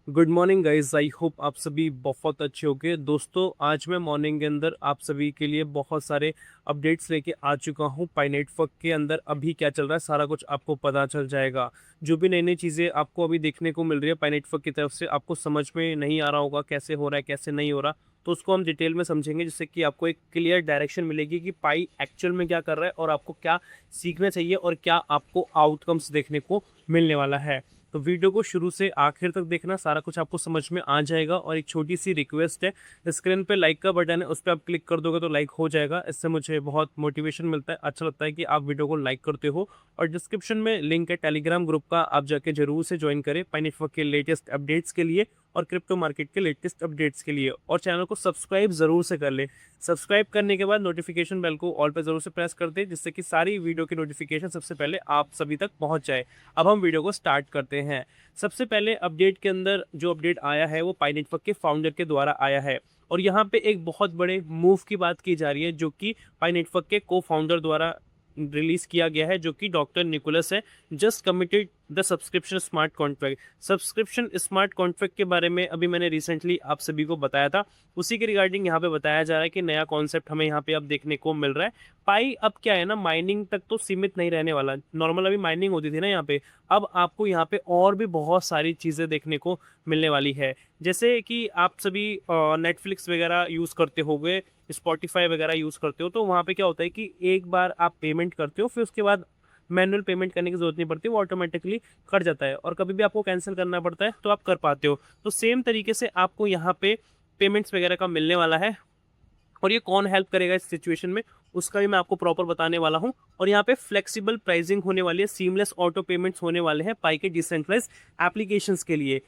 Good morning guys. I hope आप सभी बहुत अच्छे होंगे। दोस्तों, आज मैं मॉर्निंग के अंदर आप सभी के लिए बहुत सारे अपडेट्स लेके आ चुका हूँ। पाई नेटवर्क के अंदर अभी क्या चल रहा है सारा कुछ आपको पता चल जाएगा। जो भी नई नई चीज़ें आपको अभी देखने को मिल रही है पाई नेटवर्क की तरफ से, आपको समझ में नहीं आ रहा होगा कैसे हो रहा है कैसे नहीं हो रहा, तो उसको हम डिटेल में समझेंगे, जिससे कि आपको एक क्लियर डायरेक्शन मिलेगी कि पाई एक्चुअल में क्या कर रहा है और आपको क्या सीखना चाहिए और क्या आपको आउटकम्स देखने को मिलने वाला है। तो वीडियो को शुरू से आखिर तक देखना, सारा कुछ आपको समझ में आ जाएगा। और एक छोटी सी रिक्वेस्ट है, स्क्रीन पे लाइक का बटन है, उस पर आप क्लिक कर दोगे तो लाइक हो जाएगा। इससे मुझे बहुत मोटिवेशन मिलता है, अच्छा लगता है कि आप वीडियो को लाइक करते हो। और डिस्क्रिप्शन में लिंक है टेलीग्राम ग्रुप का, आप जाके जरूर से ज्वाइन करें पाई नेटवर्क के लेटेस्ट अपडेट्स के लिए और क्रिप्टो मार्केट के लेटेस्ट अपडेट्स के लिए। और चैनल को सब्सक्राइब जरूर से कर ले। सब्सक्राइब करने के बाद नोटिफिकेशन बेल को ऑल पे जरूर से प्रेस कर दे, जिससे कि सारी वीडियो की नोटिफिकेशन सबसे पहले आप सभी तक पहुंच जाए। अब हम वीडियो को स्टार्ट करते हैं। सबसे पहले अपडेट के अंदर जो अपडेट आया है वो पाई नेटवर्क के फाउंडर के द्वारा आया है। और यहाँ पे एक बहुत बड़े मूव की बात की जा रही है, जो कि पाई नेटवर्क के को फाउंडर द्वारा रिलीज किया गया है, जो कि डॉक्टर निकोलस है। Just committed the subscription smart contract. Subscription smart contract के बारे में अभी मैंने रिसेंटली आप सभी को बताया था, उसी के रिगार्डिंग यहाँ पे बताया जा रहा है कि नया कॉन्सेप्ट हमें यहाँ पे अब देखने को मिल रहा है। पाई अब क्या है ना, माइनिंग तक तो सीमित नहीं रहने वाला। नॉर्मल अभी माइनिंग होती थी ना यहाँ पे, अब आपको यहाँ पे और भी बहुत सारी चीज़ें देखने को मिलने वाली है। जैसे कि आप सभी नेटफ्लिक्स वगैरह यूज़ करते होगे, स्पॉटिफाई वगैरह यूज़ करते हो, तो वहाँ पे क्या होता है कि एक बार आप पेमेंट करते हो, फिर उसके बाद मैनुअल पेमेंट करने की जरूरत नहीं पड़ती, वो ऑटोमेटिकली कट जाता है। और कभी भी आपको कैंसिल करना पड़ता है तो आप कर पाते हो। तो सेम तरीके से आपको यहाँ पे पेमेंट्स वगैरह का मिलने वाला है। और ये कौन हेल्प करेगा इस सिचुएशन में, उसका भी मैं आपको प्रॉपर बताने वाला हूँ। और यहाँ पे फ्लेक्सिबल प्राइसिंग होने वाली है, सीमलेस ऑटो पेमेंट्स होने वाले हैं पाई के डिसेंट्रलाइज एप्लीकेशंस के लिए।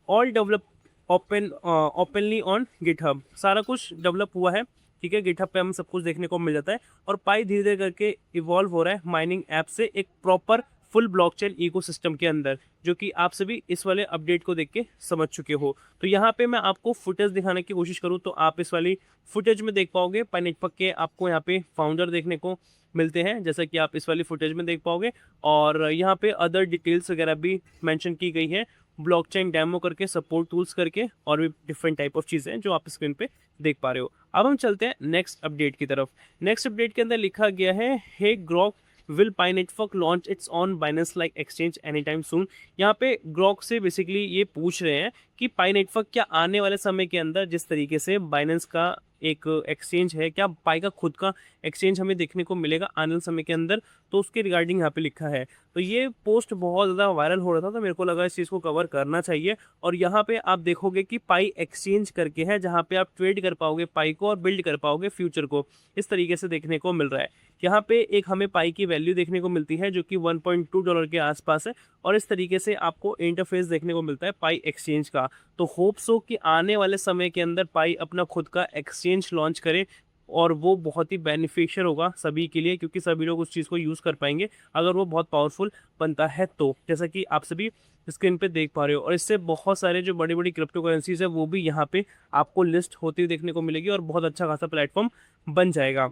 All develop openly on GitHub. सारा कुछ डेवलप हुआ है, ठीक है। गिटहब पे हमें सब कुछ देखने को मिल जाता है। और पाई धीरे धीरे करके इवॉल्व हो रहा है माइनिंग ऐप से एक प्रॉपर फुल ब्लॉकचेन इकोसिस्टम के अंदर, जो कि आप सभी इस वाले अपडेट को देख के समझ चुके हो। तो यहाँ पे मैं आपको फुटेज दिखाने की कोशिश करूँ तो आप इस वाली फुटेज में देख पाओगे पाई नेटवर्क के आपको यहाँ पे फाउंडर देखने को मिलते हैं, जैसा कि आप इस वाली फुटेज में देख पाओगे। और यहाँ पे अदर डिटेल्स वगैरह भी मेंशन की गई है, ब्लॉकचेन डेमो करके, सपोर्ट टूल्स करके, और भी डिफरेंट टाइप ऑफ चीज़ें जो आप स्क्रीन पे देख पा रहे हो। अब हम चलते हैं नेक्स्ट अपडेट की तरफ। नेक्स्ट अपडेट के अंदर लिखा गया है, hey Grok will Pi network launch its on Binance like exchange any time soon. यहाँ पे ग्रॉक से बेसिकली ये पूछ रहे हैं कि पाई नेटवर्क क्या आने वाले समय के अंदर, जिस तरीके से बाइनेंस का एक एक्सचेंज है, क्या पाई का खुद का एक्सचेंज हमें देखने को मिलेगा आने वाले समय के अंदर, तो उसके रिगार्डिंग यहाँ पे लिखा है। तो ये पोस्ट बहुत ज़्यादा वायरल हो रहा था, तो मेरे को लगा इस चीज़ को कवर करना चाहिए। और यहाँ पे आप देखोगे कि पाई एक्सचेंज करके है, जहाँ पे आप ट्रेड कर पाओगे पाई को और बिल्ड कर पाओगे फ्यूचर को, इस तरीके से देखने को मिल रहा है। यहाँ पे एक हमें पाई की वैल्यू देखने को मिलती है, जो कि $1.2 के आसपास है। और इस तरीके से आपको इंटरफेस देखने को मिलता है पाई एक्सचेंज का। तो होप सो कि आने वाले समय के अंदर पाई अपना खुद का एक्सचेंज लॉन्च करे, और वो बहुत ही बेनिफिशियल होगा सभी के लिए, क्योंकि सभी लोग उस चीज़ को यूज़ कर पाएंगे अगर वो बहुत पावरफुल बनता है। तो जैसा कि आप सभी स्क्रीन पे देख पा रहे हो, और इससे बहुत सारे जो बड़ी बड़ी क्रिप्टो करेंसीज है वो भी यहाँ पे आपको लिस्ट होती हुई देखने को मिलेगी, और बहुत अच्छा खासा प्लेटफॉर्म बन जाएगा।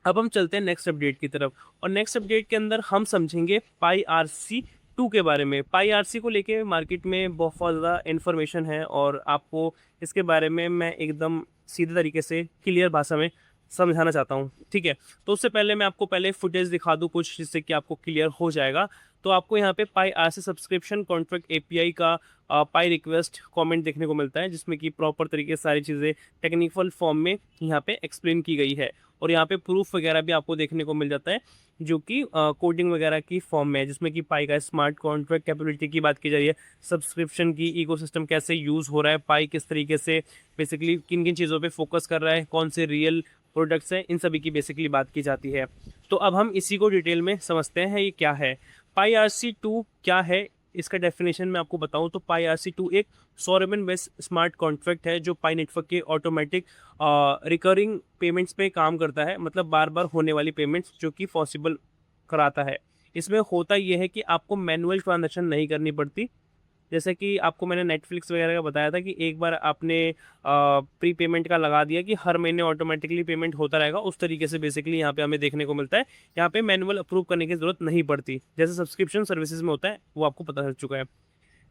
अब हम चलते हैं नेक्स्ट अपडेट की तरफ। और नेक्स्ट अपडेट के अंदर हम समझेंगे पाई आरसी 2 के बारे में। पाई आरसी को लेके मार्केट में बहुत ज़्यादा इन्फॉर्मेशन है, और आपको इसके बारे में मैं एकदम सीधे तरीके से क्लियर भाषा में समझाना चाहता हूँ, ठीक है। तो उससे पहले मैं आपको पहले फुटेज दिखा दूँ कुछ, जिससे कि आपको क्लियर हो जाएगा। तो आपको यहाँ पे पाई आरसी सब्सक्रिप्शन कॉन्ट्रैक्ट एपीआई का पाई रिक्वेस्ट कमेंट देखने को मिलता है, जिसमें कि प्रॉपर तरीके से सारी चीज़ें टेक्निकल फॉर्म में यहाँ पे एक्सप्लेन की गई है। और यहाँ पे प्रूफ वगैरह भी आपको देखने को मिल जाता है, जो कि कोडिंग वगैरह की फॉर्म में है, जिसमें कि पाई का स्मार्ट कॉन्ट्रैक्ट कैपेबिलिटी की बात की जा रही है, सब्सक्रिप्शन की इकोसिस्टम कैसे यूज़ हो रहा है, पाई किस तरीके से बेसिकली किन किन चीज़ों पे फोकस कर रहा है, कौन से रियल प्रोडक्ट्स हैं, इन सभी की बेसिकली बात की जाती है। तो अब हम इसी को डिटेल में समझते हैं, ये क्या है पाई आरसी 2 क्या है। इसका डेफिनेशन मैं आपको बताऊं तो पाई आरसी 2 एक सोरेबन बेस्ड स्मार्ट कॉन्ट्रैक्ट है, जो पाई नेटवर्क के ऑटोमेटिक रिकरिंग पेमेंट्स पे काम करता है, मतलब बार बार होने वाली पेमेंट्स जो कि पॉसिबल कराता है। इसमें होता यह है कि आपको मैनुअल ट्रांजेक्शन नहीं करनी पड़ती। जैसे कि आपको मैंने नेटफ्लिक्स वगैरह का बताया था कि एक बार आपने प्री पेमेंट का लगा दिया कि हर महीने ऑटोमेटिकली पेमेंट होता रहेगा, उस तरीके से बेसिकली यहाँ पे हमें देखने को मिलता है। यहाँ पे मैनुअल अप्रूव करने की ज़रूरत नहीं पड़ती, जैसे सब्सक्रिप्शन सर्विसेज में होता है, वो आपको पता चल चुका है।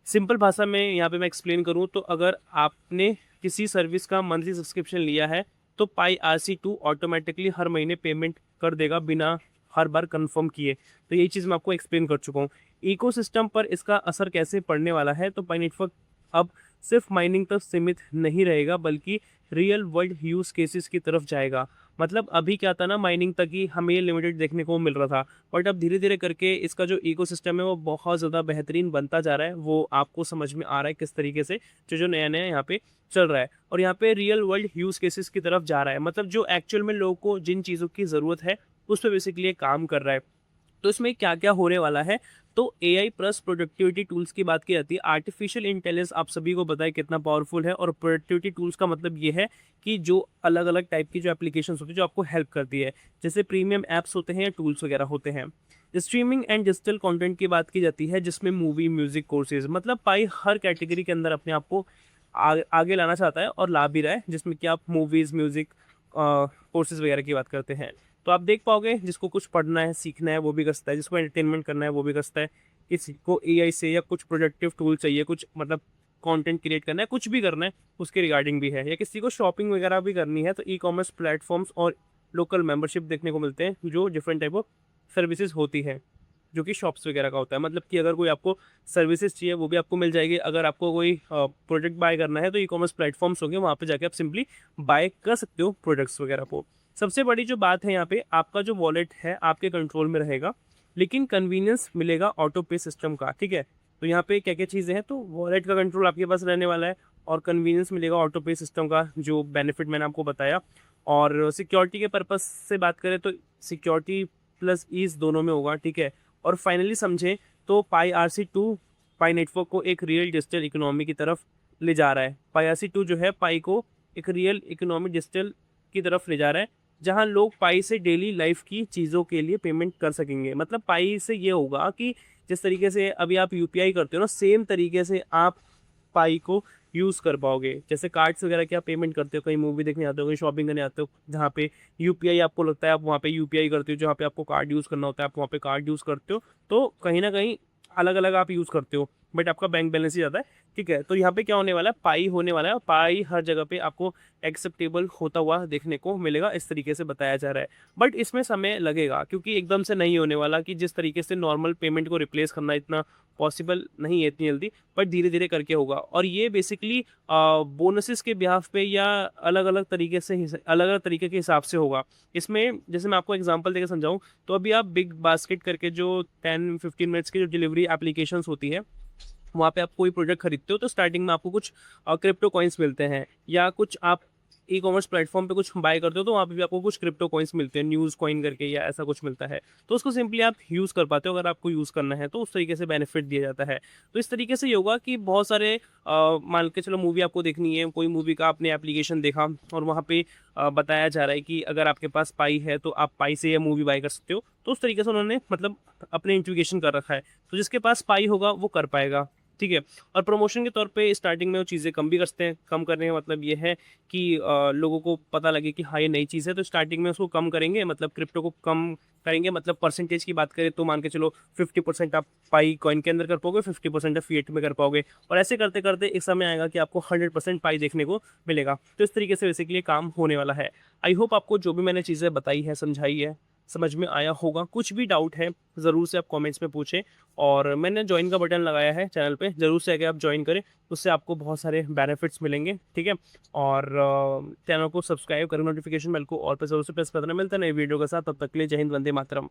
सिंपल भाषा में यहाँ पे मैं एक्सप्लेन करूँ तो अगर आपने किसी सर्विस का मंथली सब्सक्रिप्शन लिया है तो पाई RC2 ऑटोमेटिकली हर महीने पेमेंट कर देगा बिना हर बार कंफर्म किए। तो यही चीज़ मैं आपको एक्सप्लेन कर चुका हूँ। इकोसिस्टम पर इसका असर कैसे पड़ने वाला है, तो पाई नेटवर्क अब सिर्फ माइनिंग तक सीमित नहीं रहेगा बल्कि रियल वर्ल्ड यूज़ केसेस की तरफ जाएगा। मतलब अभी क्या था ना, माइनिंग तक ही हमें ये लिमिटेड देखने को मिल रहा था, बट अब धीरे धीरे करके इसका जो इकोसिस्टम है वो बहुत ज़्यादा बेहतरीन बनता जा रहा है। वो आपको समझ में आ रहा है किस तरीके से जो नया नया यहाँ पे चल रहा है, और यहाँ पे रियल वर्ल्ड यूज़ केसेस की तरफ जा रहा है। मतलब जो एक्चुअल में लोगों को जिन चीज़ों की ज़रूरत है उस पर बेसिकली काम कर रहा है। तो इसमें क्या क्या होने वाला है, तो AI प्लस प्रोडक्टिविटी टूल्स की बात की जाती है। आर्टिफिशियल इंटेलिजेंस आप सभी को पता है कितना पावरफुल है, और प्रोडक्टिविटी टूल्स का मतलब ये है कि जो अलग अलग टाइप की जो एप्लीकेशंस होती है जो आपको हेल्प करती है, जैसे प्रीमियम ऐप्स होते हैं या टूल्स वगैरह होते हैं। स्ट्रीमिंग एंड डिजिटल कंटेंट की बात की जाती है, जिसमें मूवी, म्यूजिक, कोर्सेज, मतलब पाई हर कैटेगरी के अंदर अपने आप को आगे लाना चाहता है और ला भी रहा है, जिसमें कि आप मूवीज़, म्यूज़िक, कोर्सेज वगैरह की बात करते हैं। तो आप देख पाओगे जिसको कुछ पढ़ना है, सीखना है वो भी कर सकता है, जिसको एंटरटेनमेंट करना है वो भी कर सकता है, किसी को AI से या कुछ प्रोडक्टिव टूल चाहिए, कुछ मतलब कंटेंट क्रिएट करना है, कुछ भी करना है उसके रिगार्डिंग भी है, या किसी को शॉपिंग वगैरह भी करनी है तो ई-कॉमर्स प्लेटफॉर्म्स और लोकल मेंबरशिप देखने को मिलते हैं जो डिफरेंट टाइप ऑफ सर्विसेज होती है, जो कि शॉप्स वगैरह का होता है। मतलब कि अगर कोई आपको सर्विसेज चाहिए वो भी आपको मिल जाएगी। अगर आपको कोई प्रोडक्ट बाय करना है तो ई-कॉमर्स प्लेटफॉर्म्स होंगे, वहाँ पे जाके आप सिंपली बाय कर सकते हो प्रोडक्ट्स वगैरह को। सबसे बड़ी जो बात है यहाँ पे, आपका जो वॉलेट है आपके कंट्रोल में रहेगा, लेकिन कन्वीनियंस मिलेगा ऑटो पे सिस्टम का, ठीक है। तो यहाँ पे क्या क्या चीज़ें हैं, तो वॉलेट का कंट्रोल आपके पास रहने वाला है, और कन्वीनियंस मिलेगा ऑटो पे सिस्टम का, जो बेनिफिट मैंने आपको बताया। और सिक्योरिटी के पर्पस से बात करें तो सिक्योरिटी प्लस ईज दोनों में होगा, ठीक है। और फाइनली समझें तो पाई RC2 पाई नेटवर्क को एक रियल डिजिटल इकोनॉमी की तरफ ले जा रहा है। पाई RC2 जो है पाई को एक रियल इकोनॉमी डिजिटल की तरफ ले जा रहा है, जहां लोग पाई से डेली लाइफ की चीज़ों के लिए पेमेंट कर सकेंगे। मतलब पाई से ये होगा कि जिस तरीके से अभी आप UPI करते हो ना, सेम तरीके से आप पाई को यूज़ कर पाओगे। जैसे कार्ड्स वगैरह की आप पेमेंट करते हो, कहीं मूवी देखने आते हो, कहीं शॉपिंग करने आते हो, जहाँ पे UPI आपको लगता है आप वहाँ पे UPI करते हो, जहाँ पे आपको कार्ड यूज़ करना होता है आप वहाँ पे कार्ड यूज़ करते हो। तो कहीं ना कहीं अलग अलग आप यूज़ करते हो, बट आपका बैंक बैलेंस ही जाता है, ठीक है। तो यहाँ पे क्या होने वाला है, पाई होने वाला है, और पाई हर जगह पे आपको एक्सेप्टेबल होता हुआ देखने को मिलेगा, इस तरीके से बताया जा रहा है। बट इसमें समय लगेगा, क्योंकि एकदम से नहीं होने वाला कि जिस तरीके से नॉर्मल पेमेंट को रिप्लेस करना इतना पॉसिबल नहीं है इतनी जल्दी, बट धीरे धीरे करके होगा। और ये बेसिकली बोनसेस के बिहाफ पे या अलग अलग तरीके से अलग अलग तरीके के हिसाब से होगा। इसमें जैसे मैं आपको एग्जांपल देकर समझाऊं, तो अभी आप बिग बास्केट करके जो 10-15 मिनट्स की जो डिलीवरी एप्लीकेशंस होती है, वहाँ पे आप कोई प्रोडक्ट खरीदते हो तो स्टार्टिंग में आपको कुछ क्रिप्टो कॉइन्स मिलते हैं, या कुछ आप ई-कॉमर्स प्लेटफॉर्म पे कुछ बाय करते हो तो वहाँ पे भी आपको कुछ क्रिप्टो कॉइन्स मिलते हैं, न्यूज़ कॉइन करके या ऐसा कुछ मिलता है। तो उसको सिंपली आप यूज़ कर पाते हो, अगर आपको यूज़ करना है तो उस तरीके से बेनिफिट दिया जाता है। तो इस तरीके से ये होगा कि बहुत सारे मान के चलो मूवी आपको देखनी है, कोई मूवी का आपने एप्लीकेशन देखा और वहाँ पे बताया जा रहा है कि अगर आपके पास पाई है तो आप पाई से ये मूवी बाय कर सकते हो। तो उस तरीके से उन्होंने मतलब अपने इंटीग्रेशन कर रखा है, तो जिसके पास पाई होगा वो कर पाएगा, ठीक है। और प्रमोशन के तौर पे स्टार्टिंग में वो चीज़ें कम भी करते हैं। कम करने का मतलब ये है कि लोगों को पता लगे कि हाँ ये नई चीज़ है, तो स्टार्टिंग में उसको कम करेंगे, मतलब क्रिप्टो को कम करेंगे। मतलब परसेंटेज की बात करें तो मान के चलो 50% आप पाई कॉइन के अंदर कर पाओगे, 50% आप फिएट में कर पाओगे, और ऐसे करते करते एक समय आएगा कि आपको 100% पाई देखने को मिलेगा। तो इस तरीके से बेसिकली काम होने वाला है। आई होप आपको जो भी मैंने चीज़ें बताई है, समझाई है, समझ में आया होगा। कुछ भी डाउट है ज़रूर से आप कमेंट्स में पूछें, और मैंने ज्वाइन का बटन लगाया है चैनल पे, ज़रूर से आके आप ज्वाइन करें, उससे आपको बहुत सारे बेनिफिट्स मिलेंगे, ठीक है। और चैनल को सब्सक्राइब करें, नोटिफिकेशन बेल को ऑल पे ज़रूर से प्रेस कर देना। मिलता है नई वीडियो के साथ, तब तक के लिए जय हिंद, वंदे मातरम।